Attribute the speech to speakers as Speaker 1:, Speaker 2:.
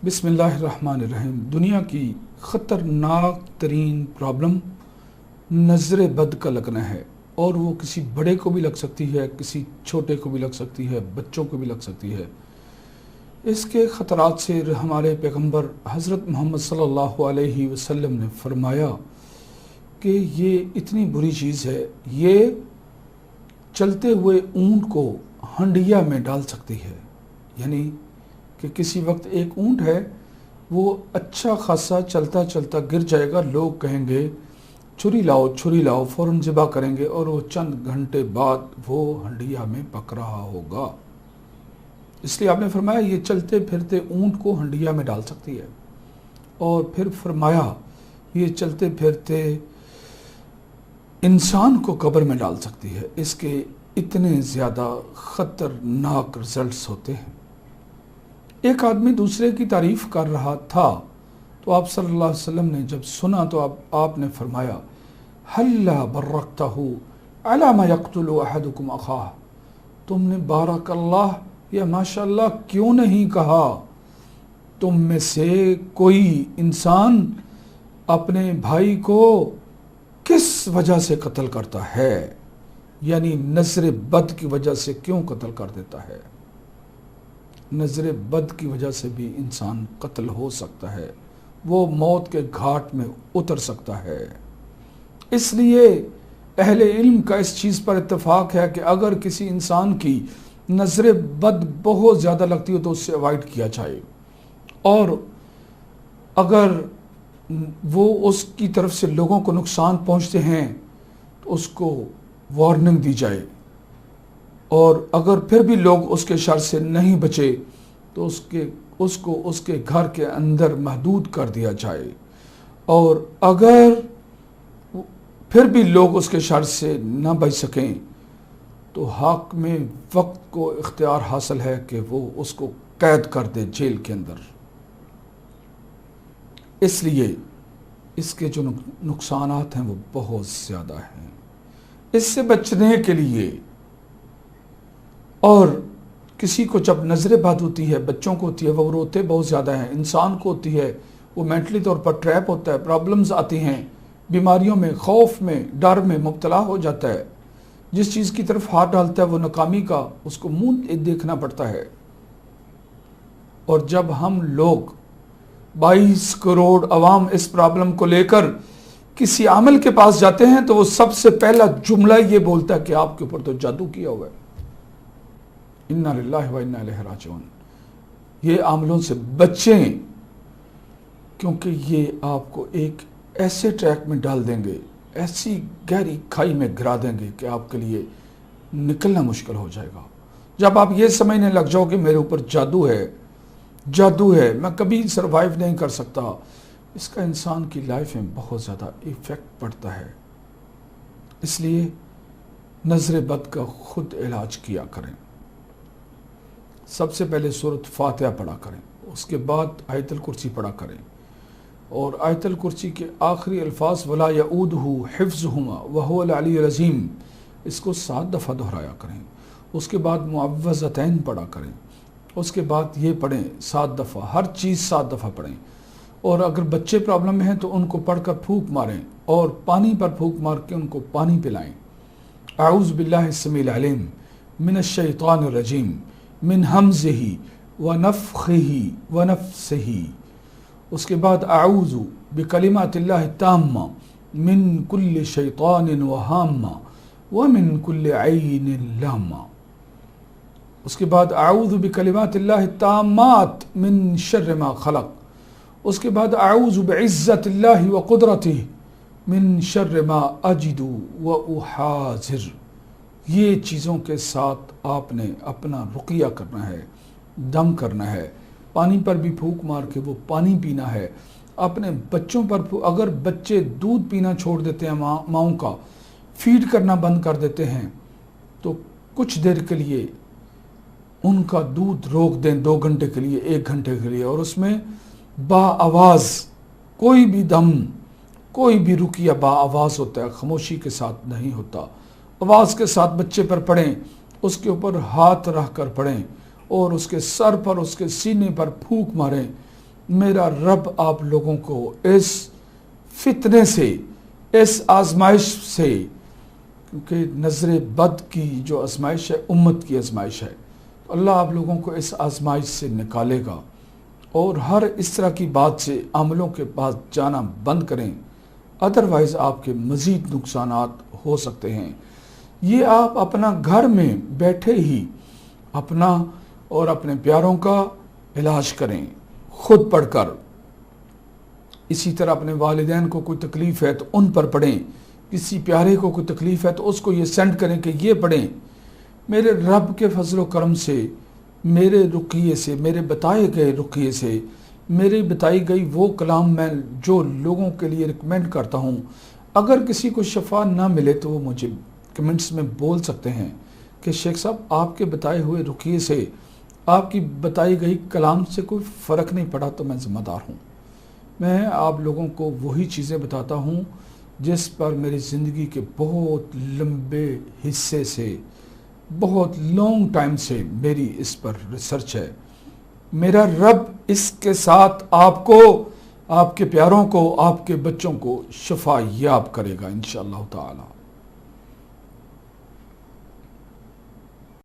Speaker 1: بسم اللہ الرحمن الرحیم۔ دنیا کی خطرناک ترین پرابلم نظر بد کا لگنا ہے، اور وہ کسی بڑے کو بھی لگ سکتی ہے، کسی چھوٹے کو بھی لگ سکتی ہے، بچوں کو بھی لگ سکتی ہے۔ اس کے خطرات سے ہمارے پیغمبر حضرت محمد صلی اللہ علیہ وسلم نے فرمایا کہ یہ اتنی بری چیز ہے، یہ چلتے ہوئے اونٹ کو ہنڈیا میں ڈال سکتی ہے۔ یعنی کہ کسی وقت ایک اونٹ ہے، وہ اچھا خاصا چلتا چلتا گر جائے گا، لوگ کہیں گے چھری لاؤ، فوراً ذبح کریں گے، اور وہ چند گھنٹے بعد وہ ہنڈیا میں پک رہا ہوگا۔ اس لیے آپ نے فرمایا یہ چلتے پھرتے اونٹ کو ہنڈیا میں ڈال سکتی ہے، اور پھر فرمایا یہ چلتے پھرتے انسان کو قبر میں ڈال سکتی ہے۔ اس کے اتنے زیادہ خطرناک رزلٹس ہوتے ہیں۔ ایک آدمی دوسرے کی تعریف کر رہا تھا تو آپ صلی اللہ علیہ وسلم نے جب سنا تو آپ نے فرمایا حَلَّا بَرَّقْتَهُ عَلَى مَا يَقْتُلُ أَحَدُكُمْ أَخَاهُ، تم نے بارک اللہ یا ماشاء اللہ کیوں نہیں کہا؟ تم میں سے کوئی انسان اپنے بھائی کو کس وجہ سے قتل کرتا ہے، یعنی نظر بد کی وجہ سے کیوں قتل کر دیتا ہے؟ نظر بد کی وجہ سے بھی انسان قتل ہو سکتا ہے، وہ موت کے گھاٹ میں اتر سکتا ہے۔ اس لیے اہل علم کا اس چیز پر اتفاق ہے کہ اگر کسی انسان کی نظر بد بہت زیادہ لگتی ہو تو اس سے اوائڈ کیا جائے، اور اگر وہ اس کی طرف سے لوگوں کو نقصان پہنچتے ہیں تو اس کو وارننگ دی جائے، اور اگر پھر بھی لوگ اس کے شر سے نہیں بچے تو اس کو اس کے گھر کے اندر محدود کر دیا جائے، اور اگر پھر بھی لوگ اس کے شر سے نہ بچ سکیں تو حاکم وقت کو اختیار حاصل ہے کہ وہ اس کو قید کر دے جیل کے اندر۔ اس لیے اس کے جو نقصانات ہیں وہ بہت زیادہ ہیں۔ اس سے بچنے کے لیے، اور کسی کو جب نظر بد ہوتی ہے، بچوں کو ہوتی ہے، وہ روتے بہت زیادہ ہیں، انسان کو ہوتی ہے، وہ مینٹلی طور پر ٹریپ ہوتا ہے، پرابلمز آتی ہیں، بیماریوں میں، خوف میں، ڈر میں مبتلا ہو جاتا ہے، جس چیز کی طرف ہاتھ ڈالتا ہے وہ ناکامی کا اس کو منہ دیکھنا پڑتا ہے۔ اور جب ہم لوگ 22 کروڑ عوام اس پرابلم کو لے کر کسی عامل کے پاس جاتے ہیں تو وہ سب سے پہلا جملہ یہ بولتا ہے کہ آپ کے اوپر تو جادو کیا ہوا ہے۔ اِنَّا لِلَّهِ وَإِنَّا إِلَيْهِ رَاجِعُونَ۔ یہ عاملوں سے بچیں، کیونکہ یہ آپ کو ایک ایسے ٹریک میں ڈال دیں گے، ایسی گہری کھائی میں گرا دیں گے کہ آپ کے لیے نکلنا مشکل ہو جائے گا۔ جب آپ یہ سمجھنے لگ جاؤ کہ میرے اوپر جادو ہے، میں کبھی سروائیو نہیں کر سکتا، اس کا انسان کی لائف میں بہت زیادہ ایفیکٹ پڑتا ہے۔ اس لیے نظر بد کا خود علاج کیا کریں۔ سب سے پہلے سورۃ فاتحہ پڑھا کریں، اس کے بعد آیت الکرسی پڑھا کریں، اور آیت الکرسی کے آخری الفاظ وَلَا يَؤُودُهُ حِفْظُهُمَا وَهُوَ الْعَلِيُّ الْعَظِيمُ، اس کو 7 دفعہ دہرایا کریں۔ اس کے بعد معوذتین پڑھا کریں، اس کے بعد یہ پڑھیں 7 دفعہ، ہر چیز 7 دفعہ پڑھیں، اور اگر بچے پرابلم میں ہیں تو ان کو پڑھ کر پھونک ماریں، اور پانی پر پھونک مار کے ان کو پانی پلائیں۔ اعوذ باللہ السمیع العلیم من الشیطان الرجیم من حمزہ ونفخہ ونفسہ۔ اس کے بعد اعوذ بکلمات اللہ التامہ من کل شیطان وہامہ ومن کل عین لامہ۔ اس کے بعد اعوذ بکلمات اللہ التامات من شر ما خلق۔ اس کے بعد اعوذ بعزت اللہ وقدرتہ من شر ما اجد واحاذر۔ یہ چیزوں کے ساتھ آپ نے اپنا رقیہ کرنا ہے، دم کرنا ہے، پانی پر بھی پھونک مار کے وہ پانی پینا ہے۔ اپنے بچوں پر اگر بچے دودھ پینا چھوڑ دیتے ہیں، ماؤں کا فیڈ کرنا بند کر دیتے ہیں، تو کچھ دیر کے لیے ان کا دودھ روک دیں، 2 گھنٹے کے لیے، 1 گھنٹے کے لیے، اور اس میں با آواز کوئی بھی دم، کوئی بھی رقیہ با آواز ہوتا ہے، خاموشی کے ساتھ نہیں ہوتا۔ آواز کے ساتھ بچے پر پڑھیں، اس کے اوپر ہاتھ رکھ کر پڑھیں، اور اس کے سر پر، اس کے سینے پر پھونک ماریں۔ میرا رب آپ لوگوں کو اس فتنے سے، اس آزمائش سے، کیونکہ نظر بد کی جو آزمائش ہے امت کی آزمائش ہے، تو اللہ آپ لوگوں کو اس آزمائش سے نکالے گا، اور ہر اس طرح کی بات سے عملوں کے پاس جانا بند کریں، ادروائز آپ کے مزید نقصانات ہو سکتے ہیں۔ یہ آپ اپنا گھر میں بیٹھے ہی اپنا اور اپنے پیاروں کا علاج کریں خود پڑھ کر۔ اسی طرح اپنے والدین کو کوئی تکلیف ہے تو ان پر پڑھیں، کسی پیارے کو کوئی تکلیف ہے تو اس کو یہ سینڈ کریں کہ یہ پڑھیں۔ میرے رب کے فضل و کرم سے، میرے رقیے سے، میرے بتائے گئے رقیے سے، میری بتائی گئی وہ کلام میں جو لوگوں کے لیے ریکمینڈ کرتا ہوں، اگر کسی کو شفا نہ ملے تو وہ مجھے کمنٹس میں بول سکتے ہیں کہ شیخ صاحب آپ کے بتائے ہوئے رقیے سے، آپ کی بتائی گئی کلام سے کوئی فرق نہیں پڑا تو میں ذمہ دار ہوں۔ میں آپ لوگوں کو وہی چیزیں بتاتا ہوں جس پر میری زندگی کے بہت لمبے حصے سے، بہت لانگ ٹائم سے میری اس پر ریسرچ ہے۔ میرا رب اس کے ساتھ آپ کو، آپ کے پیاروں کو، آپ کے بچوں کو شفا یاب کرے گا انشاءاللہ تعالی۔